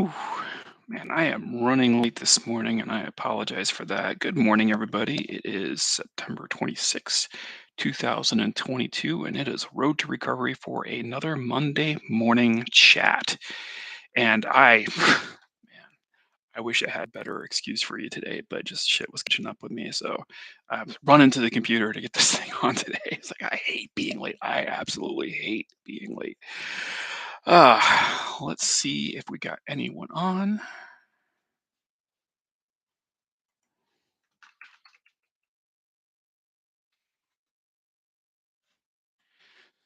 Whew. Man, I am running late this morning and I apologize for that. Good morning, everybody. It is September 26th, 2022, and it is Road to Recovery for another Monday morning chat. And man, I wish I had a better excuse for you today, but just shit was catching up with me. So I've run into the computer to get this thing on today. It's like, I hate being late. I absolutely hate being late. Let's see if we got anyone on.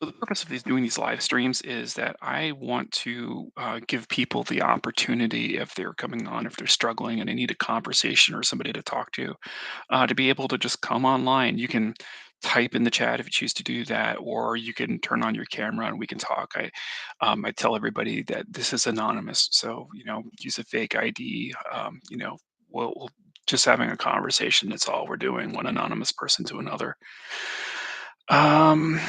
So the purpose of doing these live streams is that I want to give people the opportunity, if they're coming on, if they're struggling and they need a conversation or somebody to talk to be able to just come online. You can type in the chat if you choose to do that, or you can turn on your camera and we can talk. I tell everybody that this is anonymous, so use a fake ID. We'll just having a conversation. That's all we're doing. One anonymous person to another. It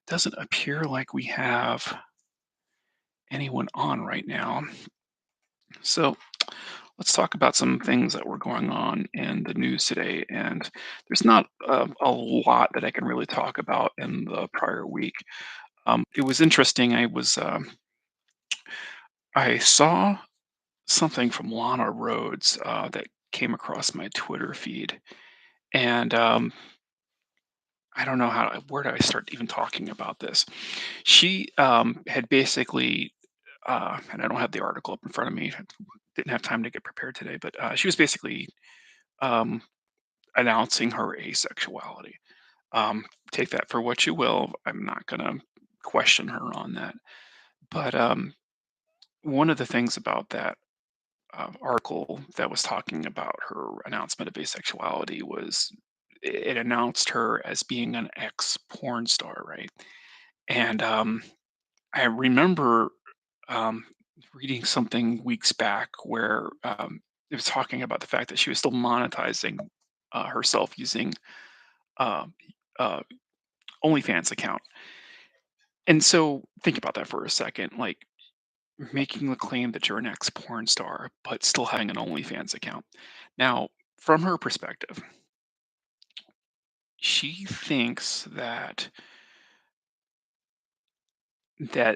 doesn't appear like we have anyone on right now. So let's talk about some things that were going on in the news today. And there's not a lot that I can really talk about in the prior week. It was interesting. I saw something from Lana Rhodes that came across my Twitter feed, and I don't know where do I start even talking about this. She had basically, and I don't have the article up in front of me. I didn't have time to get prepared today, but she was basically um, announcing her asexuality. Take that for what you will. I'm not going to question her on that. But one of the things about that article that was talking about her announcement of asexuality was it announced her as being an ex porn star, right? And I remember um, reading something weeks back where it was talking about the fact that she was still monetizing herself using uh, uh, OnlyFans account. And so think about that for a second, like making the claim that you're an ex porn star, but still having an OnlyFans account. Now, from her perspective, she thinks that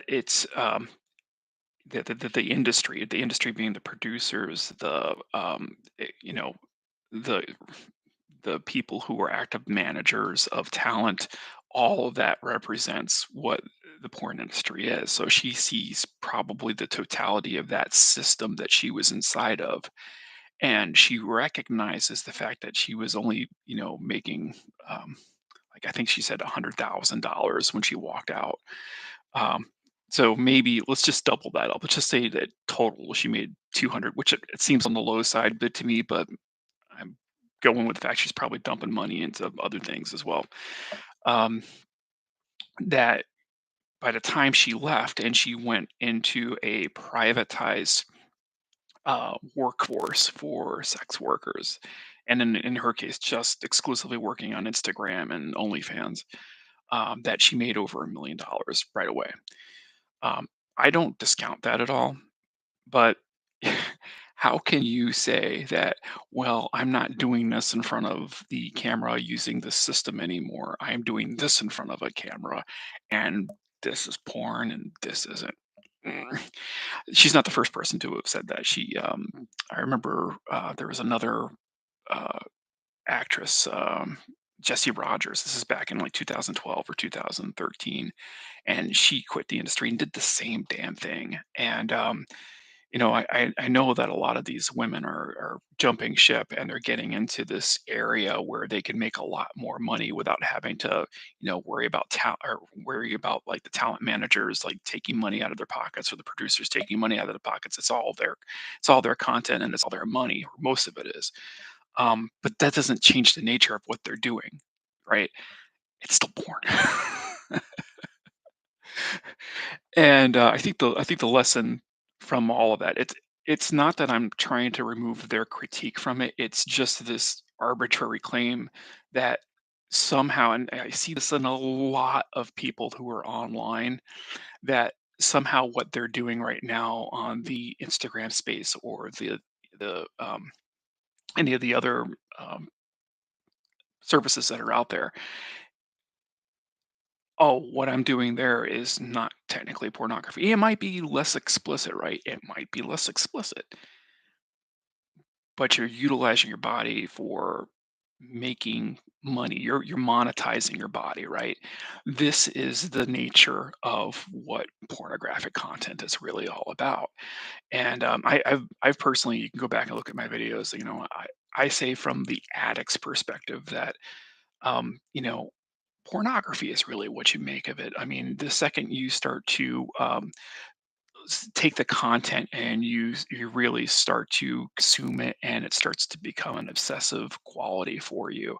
it's the industry being the producers, the the people who are active managers of talent, all of that represents what the porn industry is. So she sees probably the totality of that system that she was inside of. And she recognizes the fact that she was only, making, like I think she said $100,000 when she walked out. Um, so maybe let's just double that up. Let's just say that total she made 200, which it seems on the low side bit to me, but I'm going with the fact she's probably dumping money into other things as well. Um, that by the time she left and she went into a privatized workforce for sex workers, and in her case, just exclusively working on Instagram and OnlyFans, that she made over $1 million right away. Um, I don't discount that at all, but how can you say that, well, I'm not doing this in front of the camera using the system anymore. I'm doing this in front of a camera, and this is porn and this isn't. Mm. She's not the first person to have said that. I remember there was another uh, actress, Jessie Rogers. This is back in like 2012 or 2013, and she quit the industry and did the same damn thing. And I know that a lot of these women are jumping ship and they're getting into this area where they can make a lot more money without having to, worry about talent or worry about like the talent managers like taking money out of their pockets or the producers taking money out of their pockets. It's all their content and it's all their money, or most of it is. But that doesn't change the nature of what they're doing, right? It's still porn. And I think the lesson from all of that, it's not that I'm trying to remove their critique from it. It's just this arbitrary claim that somehow, and I see this in a lot of people who are online, that somehow what they're doing right now on the Instagram space or the any of the other um, services that are out there. Oh, what I'm doing there is not technically pornography. It might be less explicit, right? It might be less explicit, but you're utilizing your body for making money. You're monetizing your body, right? This is the nature of what pornographic content is really all about. And I've personally, you can go back and look at my videos. I say from the addict's perspective that you know, pornography is really what you make of it. I mean, the second you start to take the content and you really start to consume it, and it starts to become an obsessive quality for you,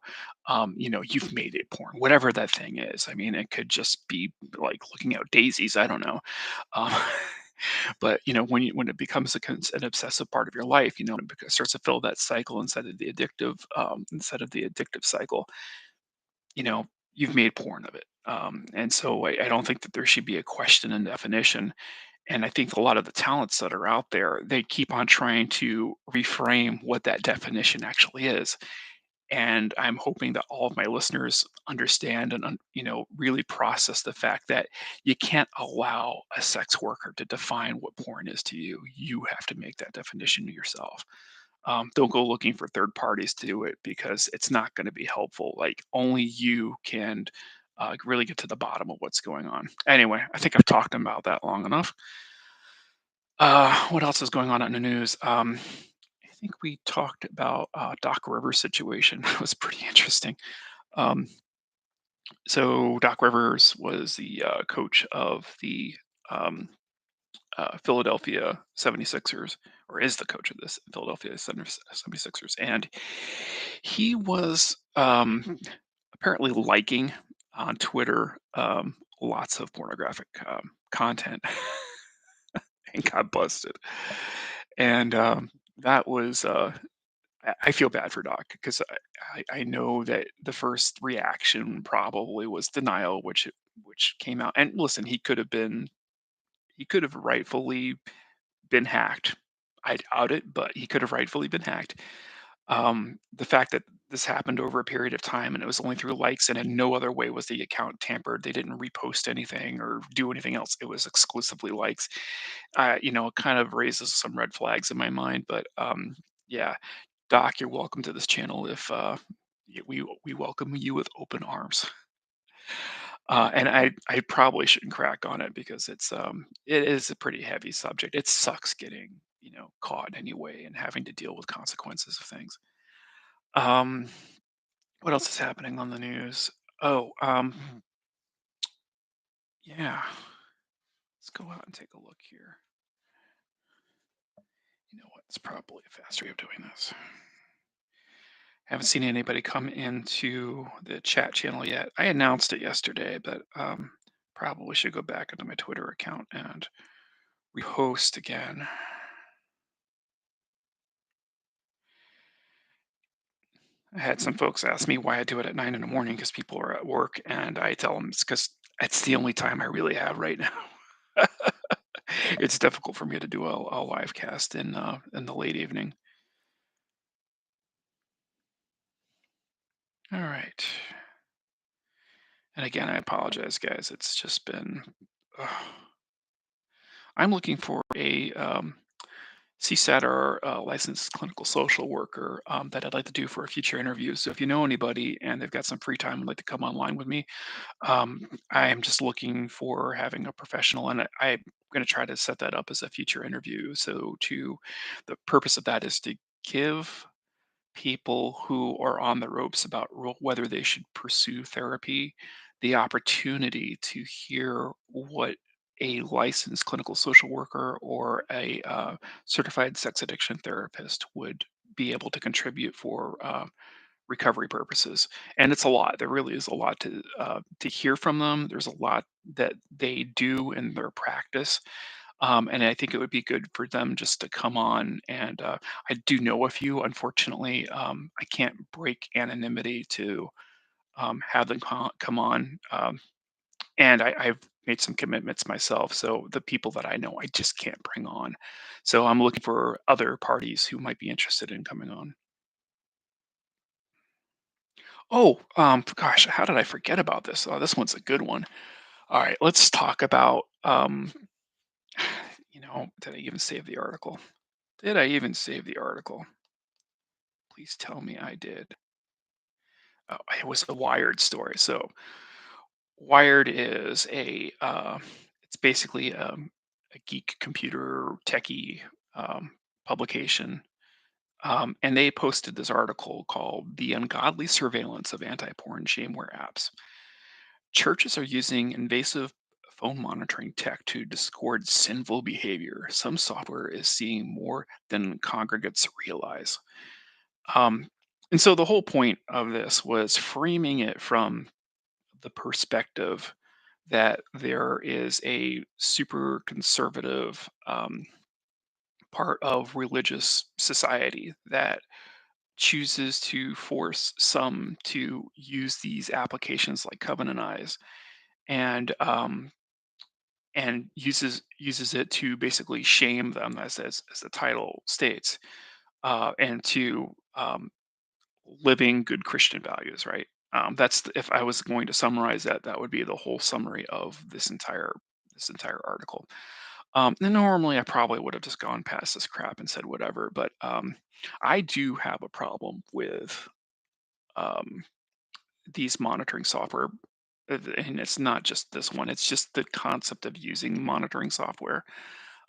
you've made it porn, whatever that thing is. I mean, it could just be like looking out daisies. I don't know. Um, but when it becomes an obsessive part of your life, it starts to fill that cycle instead of the addictive cycle. you know, you've made porn of it. And so I don't think that there should be a question in definition. And I think a lot of the talents that are out there, they keep on trying to reframe what that definition actually is. And I'm hoping that all of my listeners understand and really process the fact that you can't allow a sex worker to define what porn is to you. You have to make that definition yourself. Don't go looking for third parties to do it because it's not going to be helpful. Like only you can really get to the bottom of what's going on. Anyway, I think I've talked about that long enough. What else is going on in the news? I think we talked about Doc Rivers' situation. That was pretty interesting. Um, so Doc Rivers was the coach of the um, Philadelphia 76ers, or is the coach of this Philadelphia 76ers. And he was apparently liking on Twitter lots of pornographic content and got busted. And that was, I feel bad for Doc because I know that the first reaction probably was denial, which came out. And listen, he could have rightfully been hacked. I doubt it, but he could have rightfully been hacked. The fact that this happened over a period of time and it was only through likes and in no other way was the account tampered. They didn't repost anything or do anything else. It was exclusively likes. It kind of raises some red flags in my mind. But yeah, Doc, you're welcome to this channel. If we welcome you with open arms. And I probably shouldn't crack on it because it is a pretty heavy subject. It sucks getting caught anyway and having to deal with consequences of things. Um, what else is happening on the news? Oh, yeah. Let's go out and take a look here. You know what? It's probably a faster way of doing this. Haven't seen anybody come into the chat channel yet. I announced it yesterday, but probably should go back into my Twitter account and repost again. I had some folks ask me why I do it at 9 in the morning because people are at work, and I tell them it's because it's the only time I really have right now. It's difficult for me to do a live cast in the late evening. All right. And again, I apologize, guys. It's just been. ugh. I'm looking for a CSAT or licensed clinical social worker that I'd like to do for a future interview. So if you know anybody and they've got some free time and would like to come online with me, I am just looking for having a professional, and I'm going to try to set that up as a future interview. So the purpose of that is to give people who are on the ropes about whether they should pursue therapy the opportunity to hear what a licensed clinical social worker or a certified sex addiction therapist would be able to contribute for recovery purposes. And it's a lot. There really is a lot to hear from them. There's a lot that they do in their practice, and I think it would be good for them just to come on. And I do know a few. Unfortunately, I can't break anonymity to have them come on. And I've made some commitments myself. So the people that I know, I just can't bring on. So I'm looking for other parties who might be interested in coming on. Oh, gosh, how did I forget about this? Oh, this one's a good one. All right, let's talk about. Did I even save the article? Did I even save the article? Please tell me I did. Oh, it was a Wired story. So Wired is it's basically a geek computer techie publication. And they posted this article called "The Ungodly Surveillance of Anti-Porn Shameware Apps." Churches are using invasive phone monitoring tech to discord sinful behavior. Some software is seeing more than congregates realize. Um, and so the whole point of this was framing it from the perspective that there is a super conservative part of religious society that chooses to force some to use these applications like Covenant Eyes and uses it to basically shame them, as the title states, and to living good Christian values, right? If I was going to summarize that, that would be the whole summary of this entire article. And normally, I probably would have just gone past this crap and said whatever, but I do have a problem with um, these monitoring software, and it's not just this one; it's just the concept of using monitoring software.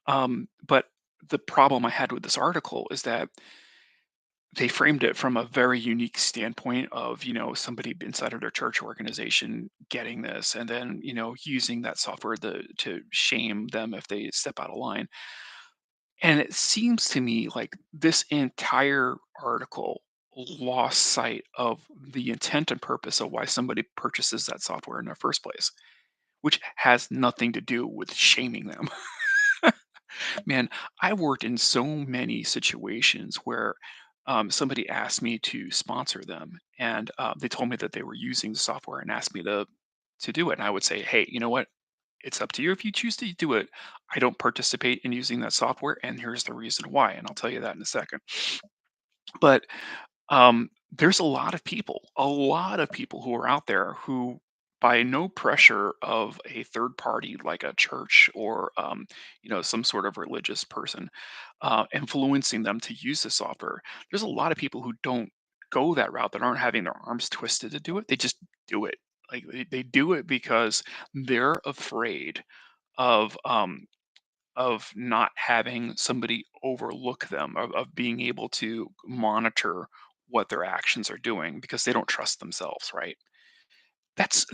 But the problem I had with this article is that they framed it from a very unique standpoint of somebody inside of their church organization getting this and then using that software to shame them if they step out of line. And it seems to me like this entire article lost sight of the intent and purpose of why somebody purchases that software in the first place, which has nothing to do with shaming them. Man, I worked in so many situations where somebody asked me to sponsor them, and they told me that they were using the software and asked me to do it. And I would say, hey, you know what? It's up to you if you choose to do it. I don't participate in using that software, and here's the reason why. And I'll tell you that in a second. But there's a lot of people who are out there who, by no pressure of a third party like a church or some sort of religious person, influencing them to use the software. There's a lot of people who don't go that route, that aren't having their arms twisted to do it. They just do it. Like they do it because they're afraid of not having somebody overlook them, of being able to monitor what their actions are doing because they don't trust themselves, right? That's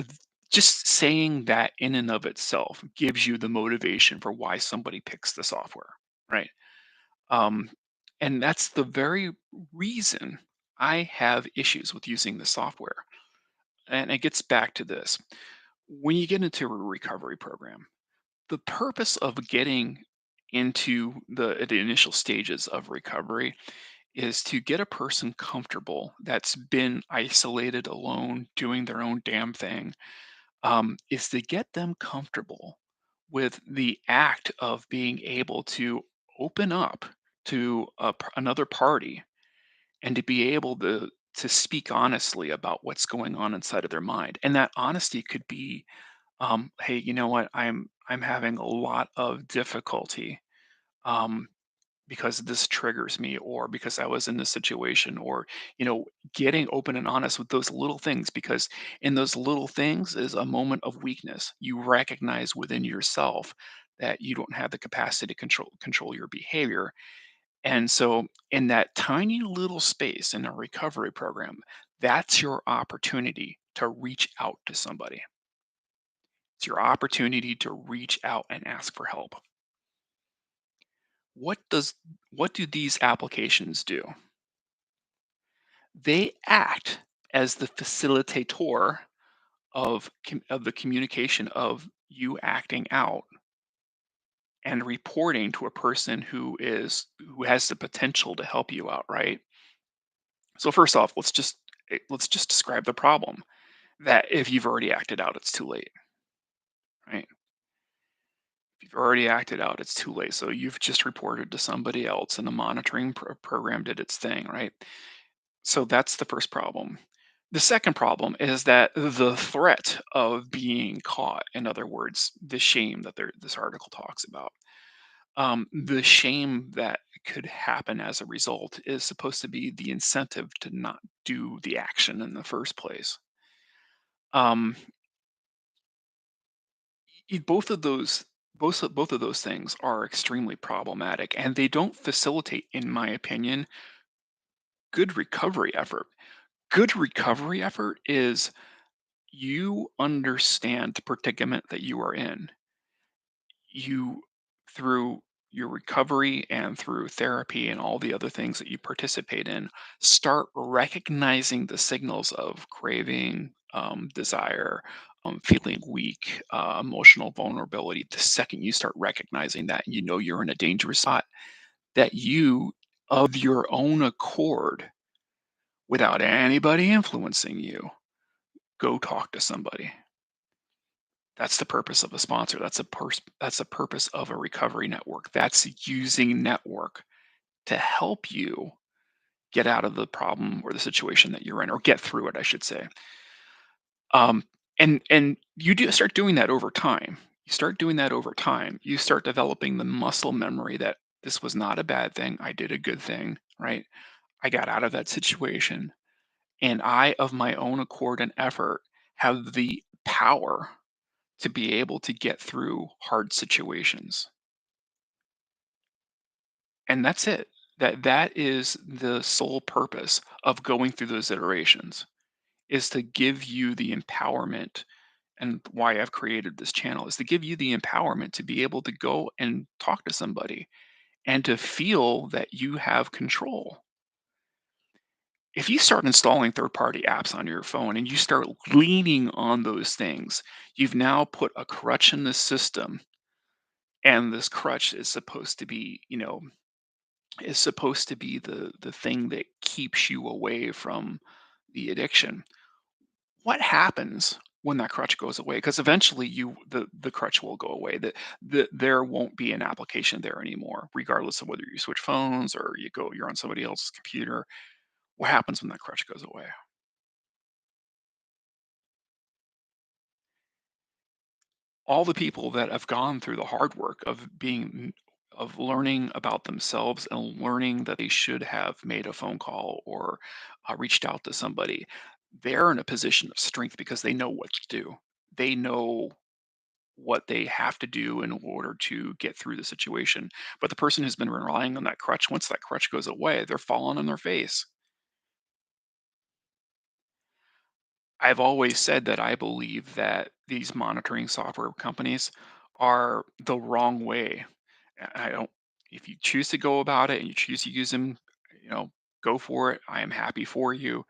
just saying that in and of itself gives you the motivation for why somebody picks the software, right? Um, and that's the very reason I have issues with using the software. And it gets back to this: when you get into a recovery program, the purpose of getting into the initial stages of recovery is to get a person comfortable that's been isolated, alone, doing their own damn thing, is to get them comfortable with the act of being able to open up to another party and to be able to speak honestly about what's going on inside of their mind. And that honesty could be, hey, you know what, I'm having a lot of difficulty, um, because this triggers me, or because I was in this situation, or you know getting open and honest with those little things, because in those little things is a moment of weakness. You recognize within yourself that you don't have the capacity to control your behavior. And so in that tiny little space in a recovery program, that's your opportunity to reach out to somebody. It's your opportunity to reach out and ask for help. What do these applications do? They act as the facilitator of the communication of you acting out and reporting to a person who has the potential to help you out, right? So first off, let's just describe the problem, that if you've already acted out, it's too late, right? You've already acted out, it's too late. So you've just reported to somebody else, and the monitoring program did its thing, right? So that's the first problem. The second problem is that the threat of being caught, in other words, the shame that this article talks about, the shame that could happen as a result is supposed to be the incentive to not do the action in the first place. Um, both of those both of those things are extremely problematic, and they don't facilitate, in my opinion, good recovery effort. Good recovery effort is you understand the predicament that you are in. You, through your recovery and through therapy and all the other things that you participate in, start recognizing the signals of craving, desire, feeling weak, emotional vulnerability. The second you start recognizing that, and you know you're in a dangerous spot, that you, of your own accord, without anybody influencing you, go talk to somebody. That's the purpose of a sponsor. That's the purpose of a recovery network. That's using network to help you get out of the problem or the situation that you're in, or get through it, I should say. Um, and you do start doing that over time. You start doing that over time. You start developing the muscle memory that this was not a bad thing. I did a good thing, right? I got out of that situation, and I, of my own accord and effort, have the power to be able to get through hard situations. And that's it. That is the sole purpose of going through those iterations, is to give you the empowerment, and why I've created this channel is to give you the empowerment to be able to go and talk to somebody and to feel that you have control. If you start installing third-party apps on your phone and you start leaning on those things, you've now put a crutch in the system, and this crutch is supposed to be, is supposed to be the thing that keeps you away from the addiction. What happens when that crutch goes away? Because eventually the crutch will go away. There won't be an application there anymore, regardless of whether you switch phones or you're on somebody else's computer. What happens when that crutch goes away? All the people that have gone through the hard work of learning about themselves and learning that they should have made a phone call or reached out to somebody, they're in a position of strength because they know what to do. They know what they have to do in order to get through the situation. But the person who's been relying on that crutch, once that crutch goes away, they're falling on their face. I've always said that I believe that these monitoring software companies are the wrong way. I don't, if you choose to go about it and you choose to use them, you know, go for it. I am happy for you.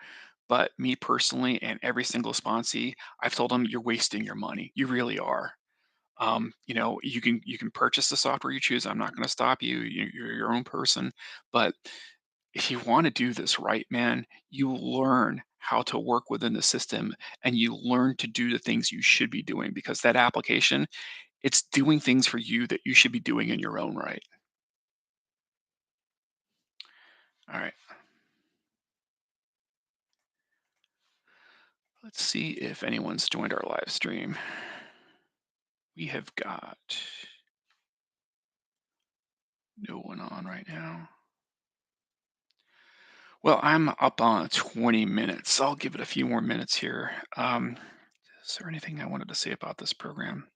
But me personally, and every single sponsee, I've told them you're wasting your money. You really are. You can purchase the software you choose. I'm not going to stop you. You're your own person. But if you want to do this right, man, you learn how to work within the system, and you learn to do the things you should be doing, because that application, it's doing things for you that you should be doing in your own right. All right. Let's see if anyone's joined our live stream. We have got no one on right now. Well, I'm up on 20 minutes. I'll give it a few more minutes here. Is there anything I wanted to say about this program?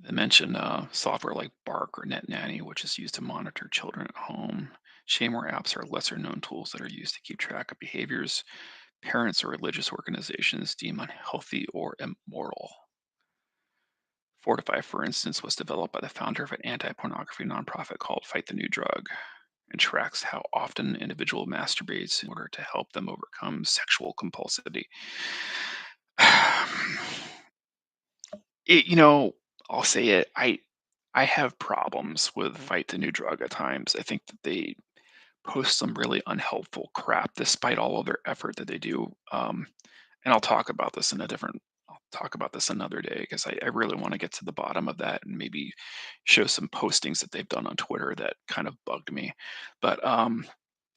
They mentioned software like Bark or NetNanny, which is used to monitor children at home. Shameware apps are lesser known tools that are used to keep track of behaviors parents or religious organizations deem unhealthy or immoral. Fortify, for instance, was developed by the founder of an anti pornography nonprofit called Fight the New Drug, and tracks how often an individual masturbates in order to help them overcome sexual compulsivity. It, you know, I'll say it. I have problems with Fight the New Drug at times. I think that they post some really unhelpful crap despite all of their effort that they do. And I'll talk about this in a different. talk about this another day because I really want to get to the bottom of that and maybe show some postings that they've done on Twitter that kind of bugged me. But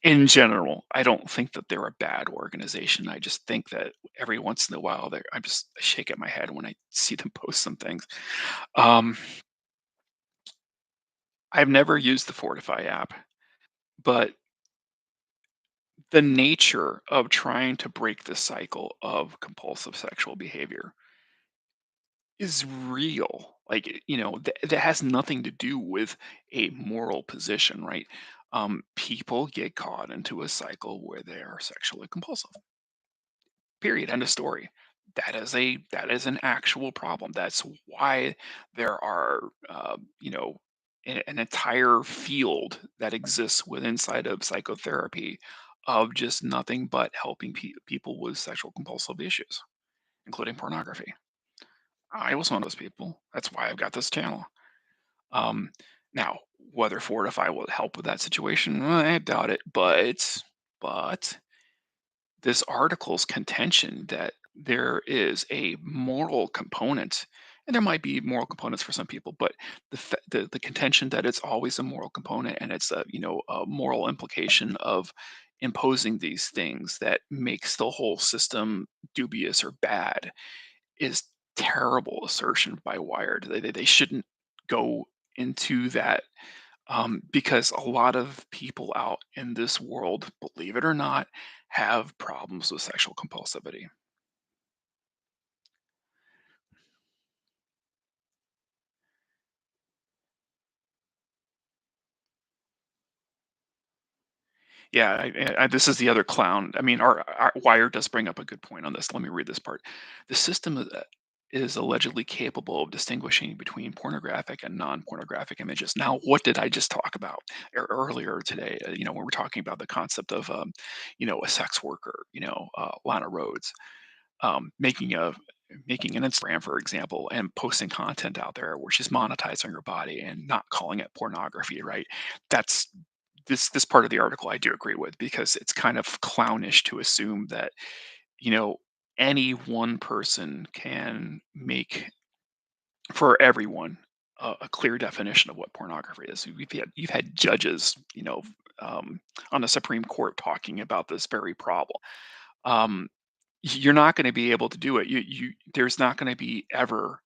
in general, I don't think that they're a bad organization. I just think that every once in a while, I shake at my head when I see them post some things. Um, I've never used the Fortify app, but the nature of trying to break the cycle of compulsive sexual behavior is real. Like, that has nothing to do with a moral position, right? People get caught into a cycle where they are sexually compulsive. Period. End of story. That is an actual problem. That's why there are an entire field that exists within inside of psychotherapy of just nothing but helping people with sexual compulsive issues, including pornography. I was one of those people. That's why I've got this channel. Um, Now, whether Fortify will help with that situation, I doubt it. But this article's contention that there is a moral component, and there might be moral components for some people, but the contention that it's always a moral component and it's a moral implication of imposing these things that makes the whole system dubious or bad is terrible assertion by Wired. They shouldn't go into that, because a lot of people out in this world, believe it or not, have problems with sexual compulsivity. Yeah, this is the other clown. I mean, our Wired does bring up a good point on this. Let me read this part. The system is allegedly capable of distinguishing between pornographic and non-pornographic images. Now, what did I just talk about earlier today? When we're talking about the concept of, a sex worker, Lana Rhodes, making an Instagram, for example, and posting content out there where she's monetizing her body and not calling it pornography, right? That's this part of the article I do agree with because it's kind of clownish to assume that, you know, any one person can make for everyone a clear definition of what pornography is. You've had judges, on the Supreme Court talking about this very problem. Um, you're not going to be able to do it. There's not going to be ever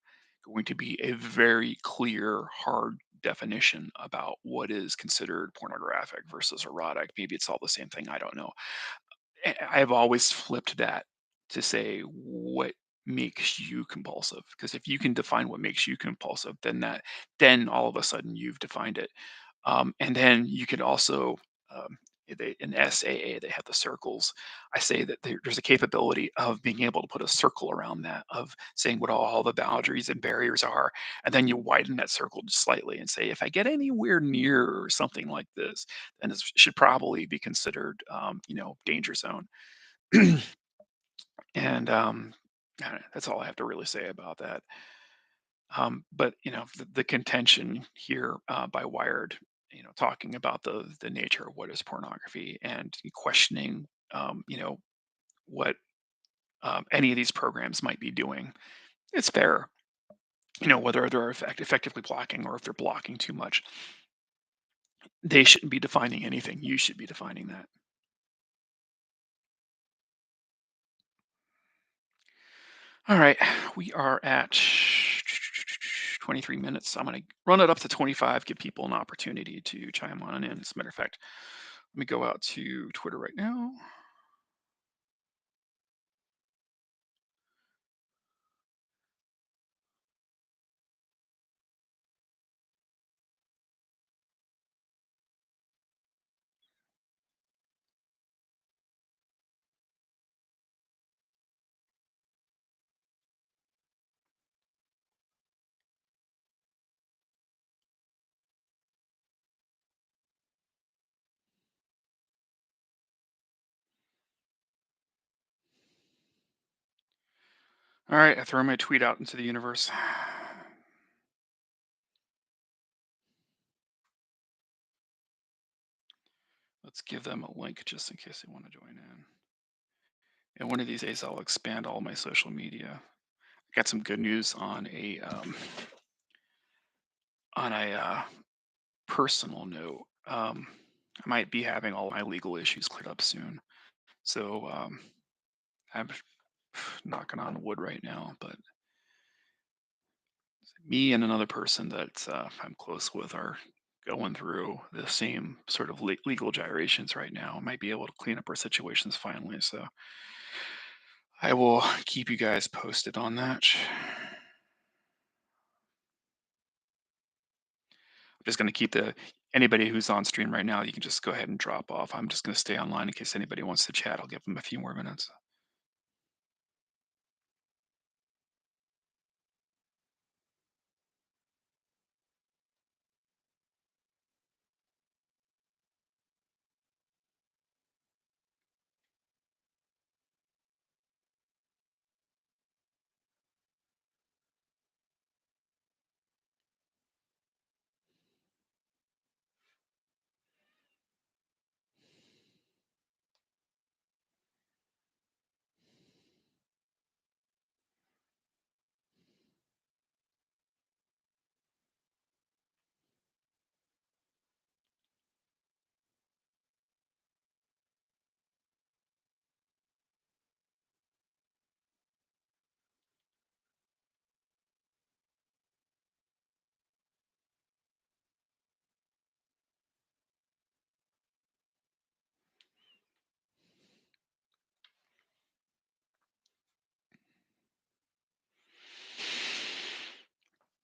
going to be a very clear, hard definition about what is considered pornographic versus erotic. Maybe it's all the same thing. I don't know. I've always flipped that to say what makes you compulsive. Because if you can define what makes you compulsive, then all of a sudden you've defined it. And then you could also, in SAA, they have the circles. I say that there's a capability of being able to put a circle around that, of saying what all the boundaries and barriers are. And then you widen that circle just slightly and say, if I get anywhere near something like this, then it should probably be considered, danger zone. And I don't know, that's all I have to really say about that. But the contention here, by Wired, talking about the nature of what is pornography and questioning, what any of these programs might be doing. It's fair, whether they're effectively blocking or if they're blocking too much. They shouldn't be defining anything. You should be defining that. All right, we are at 23 minutes. I'm going to run it up to 25, give people an opportunity to chime on in. As a matter of fact, let me go out to Twitter right now. All right, I throw my tweet out into the universe. Let's give them a link just in case they want to join in. And one of these days, I'll expand all my social media. got some good news on a personal note. I might be having all my legal issues cleared up soon. So I'm knocking on wood right now, but me and another person that I'm close with are going through the same sort of legal gyrations right now. Might be able to clean up our situations finally. So I will keep you guys posted on that. I'm just going to keep the anybody who's on stream right now. You can just go ahead and drop off. I'm just going to stay online in case anybody wants to chat. I'll give them a few more minutes.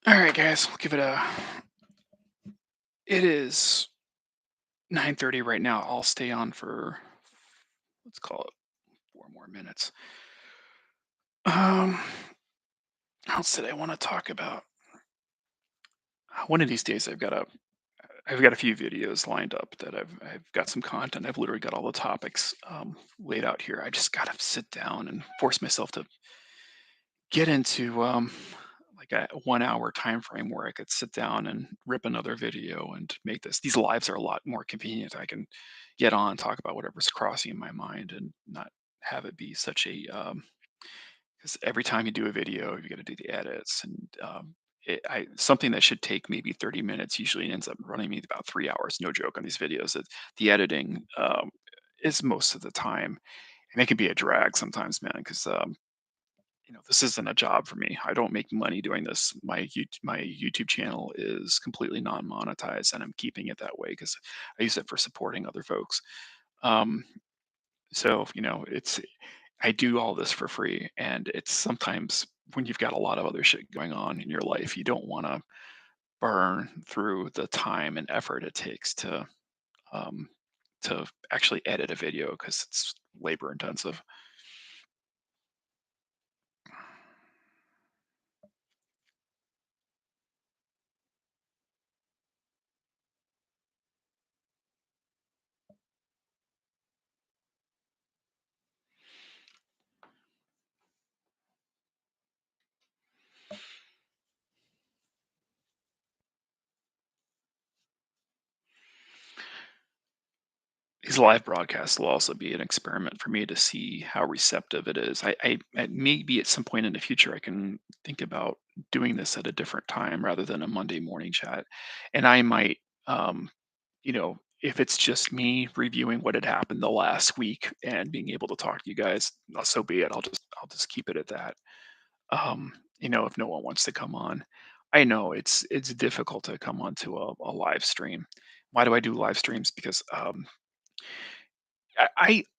All right, guys, we'll give it a. It is 9:30 right now. I'll stay on for let's call it 4 more minutes. Um, what else did I want to talk about? One of these days, I've got a few videos lined up that I've got some content. I've literally got all the topics laid out here. I just gotta sit down and force myself to get into like a 1 hour time frame where I could sit down and rip another video and make this. These lives are a lot more convenient. I can get on, talk about whatever's crossing in my mind, and not have it be such a because every time you do a video, you got to do the edits and something that should take maybe 30 minutes usually ends up running me about 3 hours. No joke on these videos. The editing is most of the time, and it can be a drag sometimes, man. Because this isn't a job for me. I don't make money doing this. My YouTube channel is completely non-monetized, and I'm keeping it that way because I use it for supporting other folks. Um, so it's I do all this for free, and it's sometimes when you've got a lot of other shit going on in your life, you don't want to burn through the time and effort it takes um, to actually edit a video because it's labor intensive. These live broadcasts will also be an experiment for me to see how receptive it is. Maybe at some point in the future I can think about doing this at a different time rather than a Monday morning chat, and I might um, if it's just me reviewing what had happened the last week and being able to talk to you guys, so be it. I'll just keep it at that. If no one wants to come on, I know it's difficult to come onto a live stream. Why do I do live streams? Because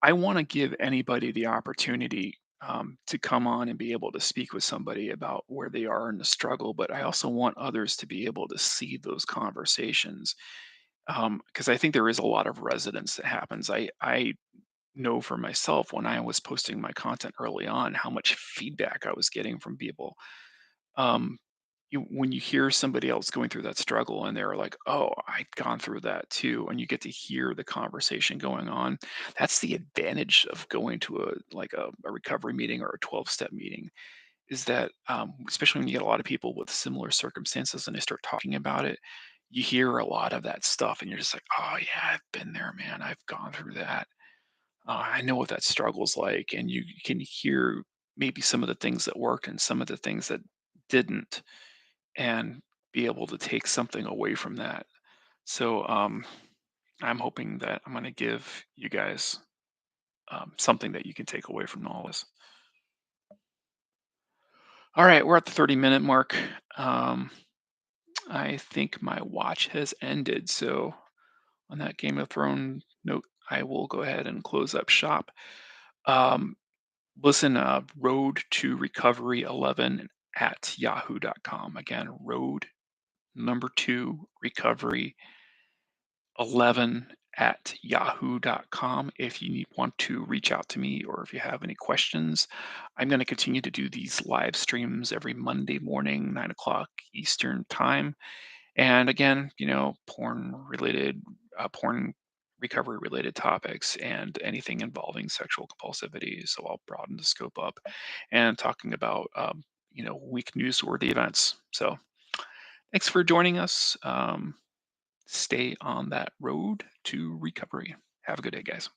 I want to give anybody the opportunity to come on and be able to speak with somebody about where they are in the struggle, but I also want others to be able to see those conversations because I think there is a lot of resonance that happens. I know for myself when I was posting my content early on how much feedback I was getting from people. Um, when you hear somebody else going through that struggle and they're like, "Oh, I've gone through that too," and you get to hear the conversation going on, that's the advantage of going to a recovery meeting or a 12-step meeting. Is that especially when you get a lot of people with similar circumstances and they start talking about it, you hear a lot of that stuff, and you're just like, "Oh yeah, I've been there, man. I've gone through that. I know what that struggle's like," and you can hear. maybe some of the things that worked and some of the things that didn't, and be able to take something away from that. So I'm hoping that I'm going to give you guys something that you can take away from all this. All right, we're at the 30-minute mark. Um, I think my watch has ended. So on that Game of Thrones note, I will go ahead and close up shop. Um, Listen, road to recovery 11 at yahoo.com. Again, road number two recovery 11 at yahoo.com. If you want to reach out to me or if you have any questions, I'm going to continue to do these live streams every Monday morning, 9 o'clock Eastern time. And again, porn related, porn recovery related topics and anything involving sexual compulsivity. So I'll broaden the scope up and talking about, week newsworthy events. So thanks for joining us. Stay on that road to recovery. Have a good day, guys.